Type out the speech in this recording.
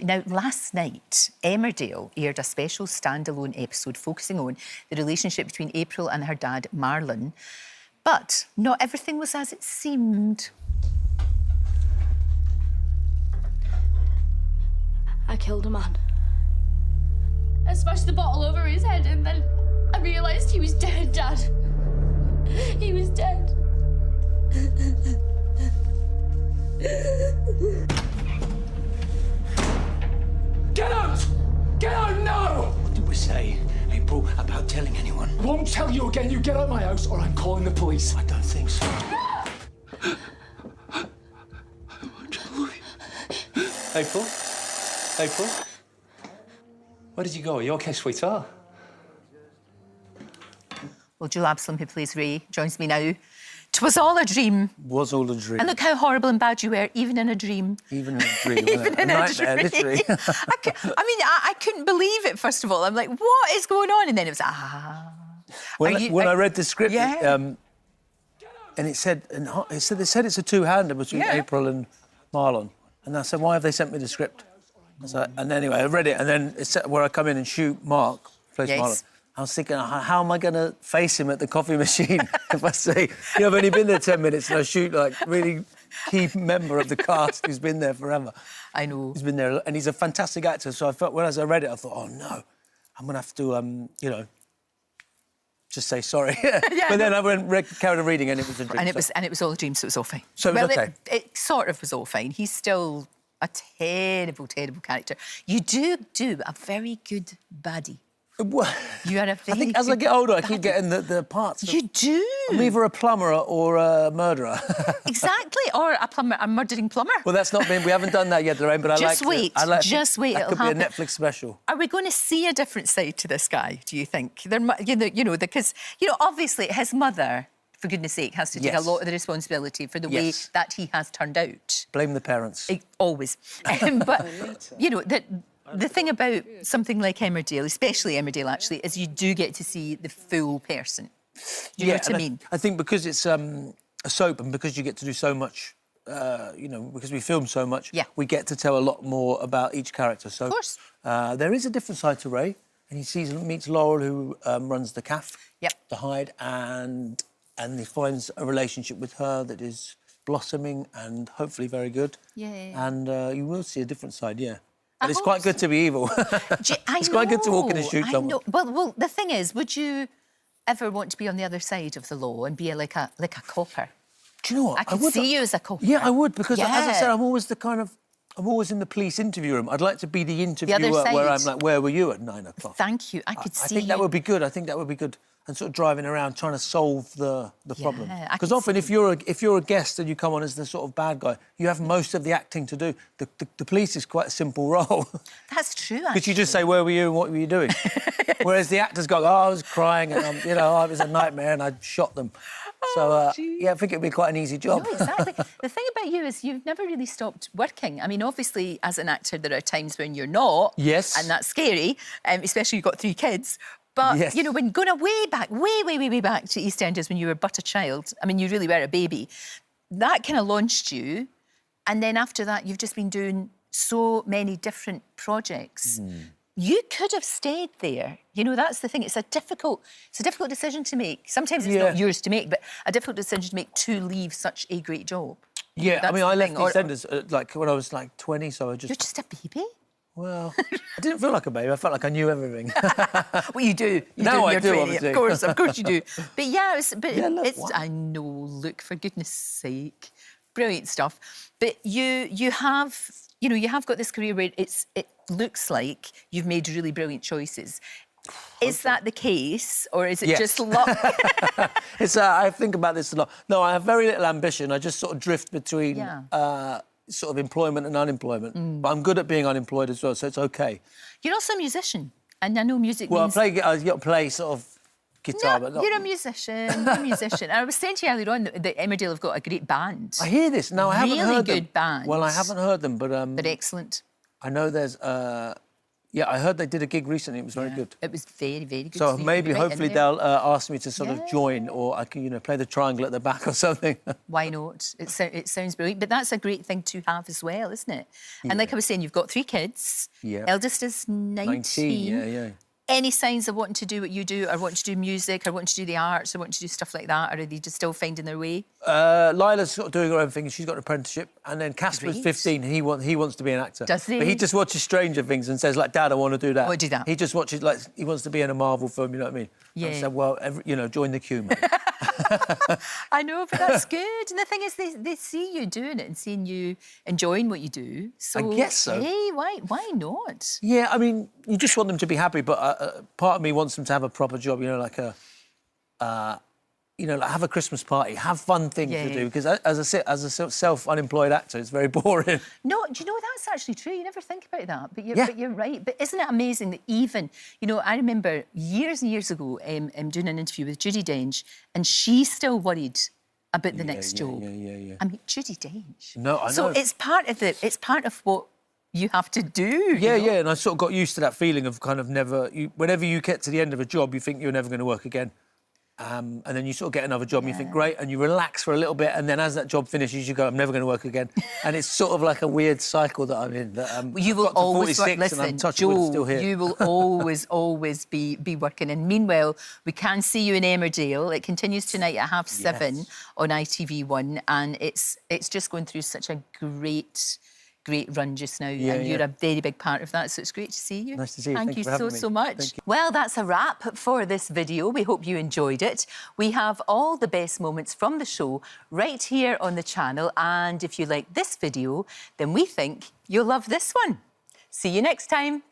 Now, last night, Emmerdale aired a special standalone episode focusing on the relationship between April and her dad, Marlon. But not everything was as it seemed. I killed a man. I smashed the bottle over his head and then I realised he was dead, Dad. He was dead. Get out! Get out now! What did we say, April, about telling anyone? I won't tell you again. You get out of my house or I'm calling the police. I don't think so. April? April? Where did you go? Are you okay, sweetheart? Well, Joe Absolom, who plays Ray, joins me now. 'Twas all a dream. Was all a dream. And look how horrible and bad you were, even in a dream. Even in a dream. Even in a nightmare, dream. literally. I couldn't believe it, first of all. I'm like, what is going on? And then it was, When I read the script, yeah. and it said it's a two-hander between April and Marlon. And I said, why have they sent me the script? And anyway, I read it, and then it said where I come in and shoot Mark, plays Marlon. I was thinking, how am I going to face him at the coffee machine if I say, I've only been there 10 minutes and I shoot, like, really key member of the cast who's been there forever. I know. He's been there, and he's a fantastic actor, so I felt, as I read it, I thought, oh, no, I'm going to have to, just say sorry. But then I carried on reading and it was a dream. And it was all a dream, so it was all fine. So it was okay? It sort of was all fine. He's still a terrible, terrible character. You do a very good baddie. Well, You are a very I think as I get older, I keep getting the parts. You do. I'm either a plumber or a murderer. Exactly, or a murdering plumber. Well, that's not been... We haven't done that yet, Lorraine, but Just wait. That It'll could happen. be a Netflix special. Are we going to see a different side to this guy, do you think? Because, obviously his mother, for goodness sake, has to take a lot of the responsibility for the way that he has turned out. Blame the parents. Always. But, the thing about something like Emmerdale, especially Emmerdale, actually, is you do get to see the full person. Do you know what I mean? I think because it's a soap and because you get to do so much, because we film so much, we get to tell a lot more about each character. So, of course. There is a different side to Ray, and he meets Laurel, who runs the cafe, the Hide, and he finds a relationship with her that is blossoming and hopefully very good. Yeah. And you will see a different side, But it's quite good to be evil. It's quite good to walk in and shoot someone. Well, the thing is, would you ever want to be on the other side of the law and be like a copper? Do you know what? I could see you as a copper. Yeah, I would, because, as I said, I'm always in the police interview room. I'd like to be the interviewer where I'm like, where were you at 9 o'clock? Thank you. I could see I think that would be good. I think that would be good. And sort of driving around trying to solve the problem. Because often if you're a guest and you come on as the sort of bad guy, you have most of the acting to do. The police is quite a simple role. That's true, Because you just say, where were you and what were you doing? Whereas the actors go, I was crying and, it was a nightmare and I shot them. So, I think it'd be quite an easy job. No, exactly. The thing about you is you've never really stopped working. I mean, obviously, as an actor, there are times when you're not. Yes. And that's scary, especially you've got 3 kids. But, when going way back to EastEnders when you were but a child, I mean, you really were a baby, that kind of launched you. And then after that, you've just been doing so many different projects. You could have stayed there. That's the thing. It's a difficult decision to make. Sometimes it's not yours to make, but a difficult decision to make to leave such a great job. Yeah, I mean, I left EastEnders when I was 20, so I just... You're just a baby? Well, I didn't feel like a baby. I felt like I knew everything. Well, you do. I do, obviously. Of course you do. But I know, look, for goodness sake. Brilliant stuff. But you have got this career where it looks like you've made really brilliant choices. Is that the case, or is it just luck? I think about this a lot. No, I have very little ambition. I just sort of drift between... sort of employment and unemployment. But I'm good at being unemployed as well, so it's OK. You're also a musician, and I know music means... Well, I got to play sort of guitar, but not... You're a musician, And I was saying to you earlier on that Emmerdale have got a great band. I hear this. No, I haven't heard them. Really good band. Well, I haven't heard them, but... They're excellent. I know there's Yeah, I heard they did a gig recently. It was very good. It was very, very good. So you maybe, can be right hopefully, in there. they'll ask me to sort of join, or I can, you know, play the triangle at the back or something. Why not? It sounds brilliant. But that's a great thing to have as well, isn't it? And like I was saying, you've got 3 kids. Yeah. Eldest is 19. Yeah. Any signs of wanting to do what you do, or wanting to do music, or wanting to do the arts, or wanting to do stuff like that, or are they just still finding their way? Lila's sort of doing her own thing. She's got an apprenticeship, and then Casper's Great. 15. He wants to be an actor. Does he? But he just watches Stranger Things and says, like, Dad, I want to do that. I want to do that. He just watches, like, he wants to be in a Marvel film. You know what I mean? Yeah. I said, well, you know, join the queue, mate. I know, but that's good. And the thing is, they see you doing it and seeing you enjoying what you do. So I guess so. Hey, why not? Yeah, I mean, you just want them to be happy, but part of me wants them to have a proper job, you know, like you know, like have a Christmas party, have fun things to do, because as a self-unemployed actor, it's very boring. No, do you know, that's actually true. You never think about that, but you're right. But isn't it amazing that even, you know, I remember years and years ago doing an interview with Judi Dench, and she's still worried about the next job. Yeah. I mean, Judi Dench. No, I know. So it's part of what you have to do. Yeah, you know? and I sort of got used to that feeling of kind of whenever you get to the end of a job, you think you're never going to work again. And then you sort of get another job and you think, great, and you relax for a little bit, and then as that job finishes, you go, I'm never going to work again. And it's sort of like a weird cycle that I'm in. That, you will always work. Listen, Joe, still here. you will always be working. And meanwhile, we can see you in Emmerdale. It continues tonight at 7:30 on ITV1, and it's just going through such a great run just now, and you're a very big part of that, so it's great to see you. Nice to see you. Thank you for having me. so much. Thank you. Well, that's a wrap for this video. We hope you enjoyed it. We have all the best moments from the show right here on the channel, and if you like this video, then we think you'll love this one. See you next time.